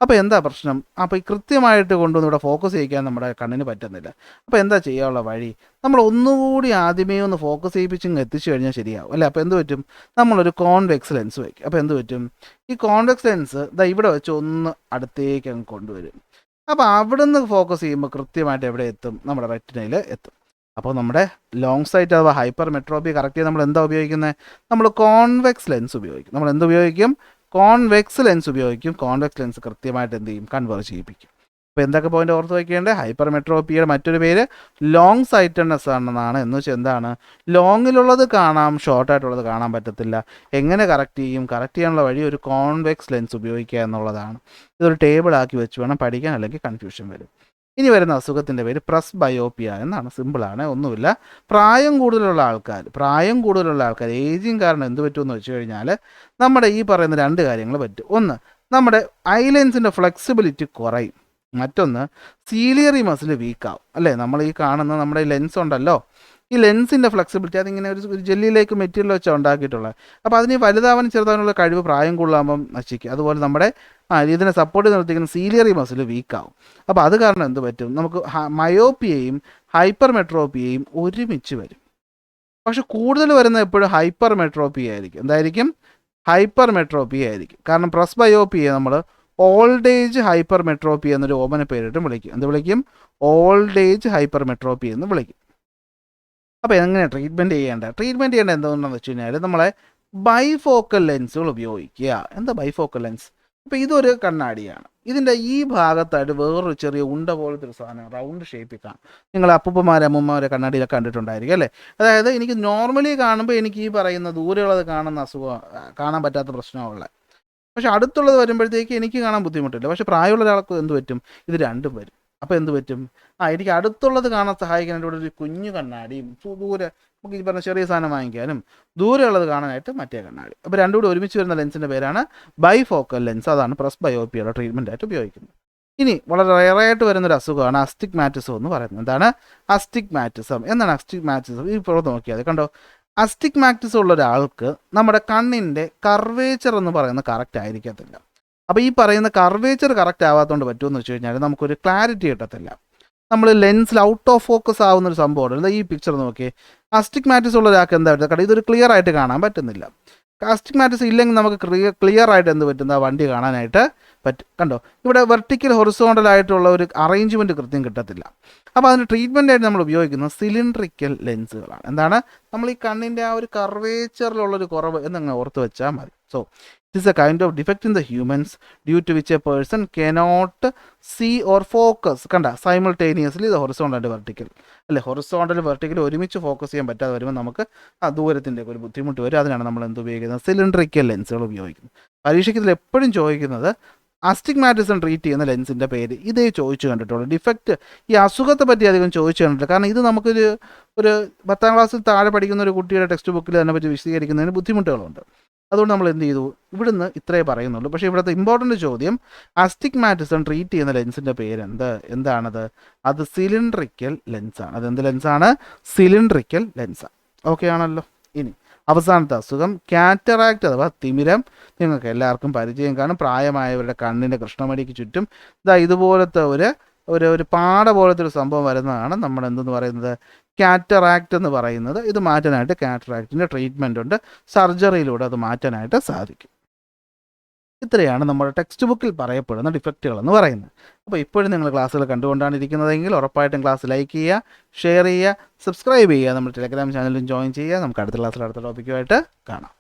അപ്പോൾ എന്താ പ്രശ്നം? അപ്പോൾ ഈ കൃത്യമായിട്ട് കൊണ്ടുവന്ന് ഇവിടെ ഫോക്കസ് ചെയ്യിക്കാൻ നമ്മുടെ കണ്ണിന് പറ്റുന്നില്ല. അപ്പോൾ എന്താ ചെയ്യാനുള്ള വഴി? നമ്മൾ ഒന്നുകൂടി ആദ്യമേ ഒന്ന് ഫോക്കസ് ചെയ്യിപ്പിച്ച് എത്തിച്ചു കഴിഞ്ഞാൽ ശരിയാവും അല്ലേ. അപ്പോൾ എന്ത് പറ്റും? നമ്മളൊരു കോൺവെക്സ് ലെൻസ് വയ്ക്കും. അപ്പോൾ എന്ത് പറ്റും? ഈ കോൺവെക്സ് ലെൻസ് ഇവിടെ വെച്ച് ഒന്ന് അടുത്തേക്ക് അങ്ങ് കൊണ്ടുവരും. അപ്പോൾ അവിടെ നിന്ന് ഫോക്കസ് ചെയ്യുമ്പോൾ കൃത്യമായിട്ട് എവിടെ എത്തും? നമ്മുടെ റെറ്റിനയിൽ എത്തും. അപ്പോൾ നമ്മുടെ ലോങ് സൈറ്റ് അഥവാ ഹൈപ്പർമെട്രോപ്പി കറക്റ്റ് ചെയ്യാൻ നമ്മൾ എന്താ ഉപയോഗിക്കുന്നത്? നമ്മൾ കോൺവെക്സ് ലെൻസ് ഉപയോഗിക്കും. നമ്മൾ എന്ത് ഉപയോഗിക്കും? കോൺവെക്സ് ലെൻസ് ഉപയോഗിക്കും. കോൺവെക്സ് ലെൻസ് കൃത്യമായിട്ട് എന്ത് ചെയ്യും? കൺവേർജ് ചെയ്യിപ്പിക്കും. അപ്പോൾ എന്തൊക്കെ പോയിന്റ് ഓർത്ത് വയ്ക്കേണ്ടത്? ഹൈപ്പർമെട്രോപ്പിയുടെ മറ്റൊരു പേര് ലോങ് സൈറ്റഡ്നെസ് ആണെന്നാണ്. എന്ന് വെച്ചാൽ എന്താണ്? ലോങ്ങിലുള്ളത് കാണാം, ഷോർട്ടായിട്ടുള്ളത് കാണാൻ പറ്റത്തില്ല. എങ്ങനെ കറക്റ്റ് ചെയ്യും? കറക്റ്റ് ചെയ്യാനുള്ള വഴി ഒരു കോൺവെക്സ് ലെൻസ് ഉപയോഗിക്കുക എന്നുള്ളതാണ്. ഇതൊരു ടേബിൾ ആക്കി വെച്ച് വേണം പഠിക്കാൻ, അല്ലെങ്കിൽ കൺഫ്യൂഷൻ വരും. ഇനി വരുന്ന അസുഖത്തിൻ്റെ പേര് പ്രസ് ബയോപ്പിയ എന്നാണ്. സിമ്പിളാണ്, ഒന്നുമില്ല. പ്രായം കൂടുതലുള്ള ആൾക്കാർ ഏജിങ് കാരണം എന്ത് പറ്റുമെന്ന് വെച്ച് കഴിഞ്ഞാൽ നമ്മുടെ ഈ പറയുന്ന രണ്ട് കാര്യങ്ങൾ പറ്റും. ഒന്ന്, നമ്മുടെ ഐ ലെൻസിൻ്റെ ഫ്ലെക്സിബിലിറ്റി കുറയും. മറ്റൊന്ന്, സീലിയറി മസിൽ വീക്കാവും. അല്ലേ, നമ്മൾ ഈ കാണുന്ന നമ്മുടെ ലെൻസ് ഉണ്ടല്ലോ, ഈ ലെൻസിൻ്റെ ഫ്ലെക്സിബിലിറ്റി അതിങ്ങനെ ഒരു ജെല്ലിയിലേക്ക് മെറ്റീരിയൽ വെച്ചാൽ ഉണ്ടാക്കിയിട്ടുള്ളത്. അപ്പോൾ അതിന് വലുതാവാനും ചെറുതാവാനുള്ള കഴിവ് പ്രായം കൂടുതലാകുമ്പം നശിക്കും. അതുപോലെ നമ്മുടെ ഇതിനെ സപ്പോർട്ട് ചെയ്ത് നിർത്തിക്കുന്ന സീലിയറി മസിൽ വീക്കാവും. അപ്പോൾ അത് കാരണം എന്ത് പറ്റും? നമുക്ക് മയോപ്പിയയും ഹൈപ്പർമെട്രോപ്പിയയും ഒരുമിച്ച് വരും. പക്ഷെ കൂടുതൽ വരുന്നത് എപ്പോഴും ഹൈപ്പർമെട്രോപ്പിയ ആയിരിക്കും. എന്തായിരിക്കും? ഹൈപ്പർമെട്രോപ്പിയ ആയിരിക്കും. കാരണം പ്രസ് ബയോപ്പിയെ നമ്മൾ ഓൾഡ് ഏജ് ഹൈപ്പർമെട്രോപ്പിയ എന്നൊരു ഓമന പേരിട്ടും വിളിക്കും. എന്ത് വിളിക്കും? ഓൾഡ് ഏജ് ഹൈപ്പർമെട്രോപ്പിയ എന്ന് വിളിക്കും. അപ്പോൾ എങ്ങനെ ട്രീറ്റ്മെൻറ്റ് ചെയ്യേണ്ടത് എന്തുകൊണ്ടാണെന്ന് വെച്ച് കഴിഞ്ഞാൽ നമ്മളെ ബൈഫോക്കൽ ലെൻസുകൾ ഉപയോഗിക്കുക. എന്താ ബൈഫോക്കൽ ലെൻസ്? അപ്പോൾ ഇതൊരു കണ്ണാടിയാണ്. ഇതിൻ്റെ ഈ ഭാഗത്തായിട്ട് വേറൊരു ചെറിയ ഉണ്ട പോലത്തെ ഒരു സാധനം റൗണ്ട് ഷേപ്പിൽ കാണും. നിങ്ങൾ അപ്പൂപ്പന്മാരെ അമ്മൂമ്മമാരെ കണ്ണാടിയിലൊക്കെ കണ്ടിട്ടുണ്ടായിരിക്കും അല്ലേ? അതായത് എനിക്ക് നോർമലി കാണുമ്പോൾ എനിക്ക് ഈ പറയുന്ന ദൂരെയുള്ളത് കാണുന്ന അസുഖം കാണാൻ പറ്റാത്ത പ്രശ്നമുള്ള, പക്ഷെ അടുത്തുള്ളത് വരുമ്പോഴത്തേക്ക് എനിക്ക് കാണാൻ ബുദ്ധിമുട്ടില്ല. പക്ഷെ പ്രായമുള്ള ഒരാൾക്ക് എന്ത് പറ്റും? ഇത് രണ്ടും വരും. അപ്പോൾ എന്ത് പറ്റും? എനിക്ക് അടുത്തുള്ളത് കാണാൻ സഹായിക്കാനായിട്ട് ഇവിടെ ഒരു കുഞ്ഞു കണ്ണാടിയും, ദൂരെ നമുക്ക് ഈ പറഞ്ഞ ചെറിയ സാധനം വാങ്ങിക്കാനും ദൂരെയുള്ളത് കാണാനായിട്ട് മറ്റേ കണ്ണാടി. അപ്പോൾ രണ്ടും കൂടി ഒരുമിച്ച് വരുന്ന ലെൻസിൻ്റെ പേരാണ് ബൈഫോക്കൽ ലെൻസ്. അതാണ് പ്രസ് ബയോപ്പിയുടെ ട്രീറ്റ്മെൻ്റ് ആയിട്ട് ഉപയോഗിക്കുന്നത്. ഇനി വളരെ റയറായിട്ട് വരുന്നൊരു അസുഖമാണ് അസ്റ്റിഗ്മാറ്റിസം എന്ന് പറയുന്നത്. എന്താണ് അസ്റ്റിഗ്മാറ്റിസം? എന്താണ് അസ്റ്റിഗ്മാറ്റിസം? ഈ പുറത്ത് നോക്കിയാൽ കണ്ടോ, അസ്റ്റിഗ്മാറ്റിസം ഉള്ള ഒരാൾക്ക് നമ്മുടെ കണ്ണിൻ്റെ കർവേച്ചർ എന്ന് പറയുന്നത് കറക്റ്റ് ആയിരിക്കത്തില്ല. അപ്പോൾ ഈ പറയുന്ന കർവേച്ചർ കറക്റ്റ് ആവാത്തതുകൊണ്ട് പറ്റുമെന്ന് വെച്ച് കഴിഞ്ഞാൽ നമുക്കൊരു ക്ലാരിറ്റി കിട്ടത്തില്ല. നമ്മൾ ലെൻസിൽ ഔട്ട് ഓഫ് ഫോക്കസ് ആവുന്നൊരു സംഭവമാണ്. ഈ പിക്ചർ നോക്കിയേ, അസ്റ്റിഗ്മാറ്റിസം ഉള്ള ഒരാൾക്ക് എന്താ പറ്റുക? കാരണം ഇതൊരു ക്ലിയർ ആയിട്ട് കാണാൻ പറ്റുന്നില്ല. അസ്റ്റിഗ്മാറ്റിസം ഇല്ലെങ്കിൽ നമുക്ക് ക്ലിയർ ആയിട്ട് എന്ത് പറ്റുന്ന വണ്ടി കാണാനായിട്ട് പറ്റും. കണ്ടോ, ഇവിടെ വെർട്ടിക്കൽ ഹൊറിസോണ്ടൽ ആയിട്ടുള്ള ഒരു അറേഞ്ച്മെൻറ്റ് കൃത്യം കിട്ടത്തില്ല. അപ്പോൾ അതിന് ട്രീറ്റ്മെൻ്റ് ആയിട്ട് നമ്മൾ ഉപയോഗിക്കുന്നത് സിലിണ്ട്രിക്കൽ ലെൻസുകളാണ്. എന്താണ്? നമ്മൾ ഈ കണ്ണിൻ്റെ ആ ഒരു കർവേച്ചറിലുള്ളൊരു കുറവ് എന്നങ്ങ് ഓർത്ത് വെച്ചാൽ മതി. So it is a kind of defect in the humans due to which a person cannot see or focus simultaneously the horizontal and vertical. അല്ലെ, ഹൊറിസോണ്ടൽ വെർട്ടിക്കൽ ഒരുമിച്ച് ഫോക്കസ് ചെയ്യാൻ പറ്റാതെ വരുമ്പോൾ നമുക്ക് ആ ദൂരത്തിൻ്റെ ഒരു ബുദ്ധിമുട്ട് വരും. അതിനാണ് നമ്മൾ എന്ത് ഉപയോഗിക്കുന്നത്? സിലിണ്ട്രിക്കൽ ലെൻസുകൾ ഉപയോഗിക്കുന്നത്. പരീക്ഷയ്ക്ക് ഇതിൽ എപ്പോഴും ചോദിക്കുന്നത് അസ്റ്റിഗ്മാറ്റിസം ട്രീറ്റ് ചെയ്യുന്ന ലെൻസിൻ്റെ പേര് ഇതേ ചോദിച്ചു കണ്ടിട്ടുള്ളൂ. ഡിഫക്റ്റ് ഈ അസുഖത്തെ പറ്റി അധികം ചോദിച്ചു കണ്ടിട്ടില്ല. കാരണം ഇത് നമുക്കൊരു 10ാം ക്ലാസ്സിൽ താഴെ പഠിക്കുന്ന ഒരു കുട്ടിയുടെ ടെക്സ്റ്റ് ബുക്കിൽ അതിനെപ്പറ്റി വിശദീകരിക്കുന്നതിന് ബുദ്ധിമുട്ടുകളുണ്ട്. അതുകൊണ്ട് നമ്മൾ എന്ത് ചെയ്തു? ഇവിടുന്ന് ഇത്രേ പറയുന്നുള്ളൂ. പക്ഷേ ഇവിടുത്തെ ഇമ്പോർട്ടൻ്റ് ചോദ്യം അസ്റ്റിഗ്മാറ്റിസം ട്രീറ്റ് ചെയ്യുന്ന ലെൻസിൻ്റെ പേര് എന്താണത്? അത് സിലിണ്ട്രിക്കൽ ലെൻസാണ്. അതെന്ത് ലെൻസാണ്? സിലിണ്ട്രിക്കൽ ലെൻസാണ്. ഓക്കെ ആണല്ലോ. ഇനി അവസാനത്തെ അസുഖം കാറ്ററാക്റ്റ് അഥവാ തിമിരം. നിങ്ങൾക്ക് എല്ലാവർക്കും പരിചയം കാണും. പ്രായമായവരുടെ കണ്ണിൻ്റെ കൃഷ്ണമണിക്ക് ചുറ്റും ഇതുപോലത്തെ ഒരു പാട പോലത്തെ ഒരു സംഭവം വരുന്നതാണ് നമ്മൾ എന്തെന്ന് പറയുന്നത്? കാറ്ററാക്റ്റ് എന്ന് പറയുന്നത്. ഇത് മാറ്റാനായിട്ട് കാറ്ററാക്റ്റിൻ്റെ ട്രീറ്റ്മെൻ്റ് ഉണ്ട്. സർജറിയിലൂടെ അത് മാറ്റാനായിട്ട് സാധിക്കും. ഇത്രയാണ് നമ്മുടെ ടെക്സ്റ്റ് ബുക്കിൽ പറയപ്പെടുന്ന ഡിഫക്റ്റുകൾ എന്ന് പറയുന്നത്. അപ്പോൾ ഇപ്പോഴും നിങ്ങൾ ക്ലാസ്സുകൾ കണ്ടുകൊണ്ടാണ് ഇരിക്കുന്നതെങ്കിൽ ഉറപ്പായിട്ടും ക്ലാസ് ലൈക്ക് ചെയ്യുക, ഷെയർ ചെയ്യുക, സബ്സ്ക്രൈബ് ചെയ്യുക, നമ്മുടെ ടെലഗ്രാം ചാനലിലും ജോയിൻ ചെയ്യുക. നമുക്ക് അടുത്ത ക്ലാസ്സിൽ അടുത്ത ടോപ്പിക്കുമായിട്ട് കാണാം.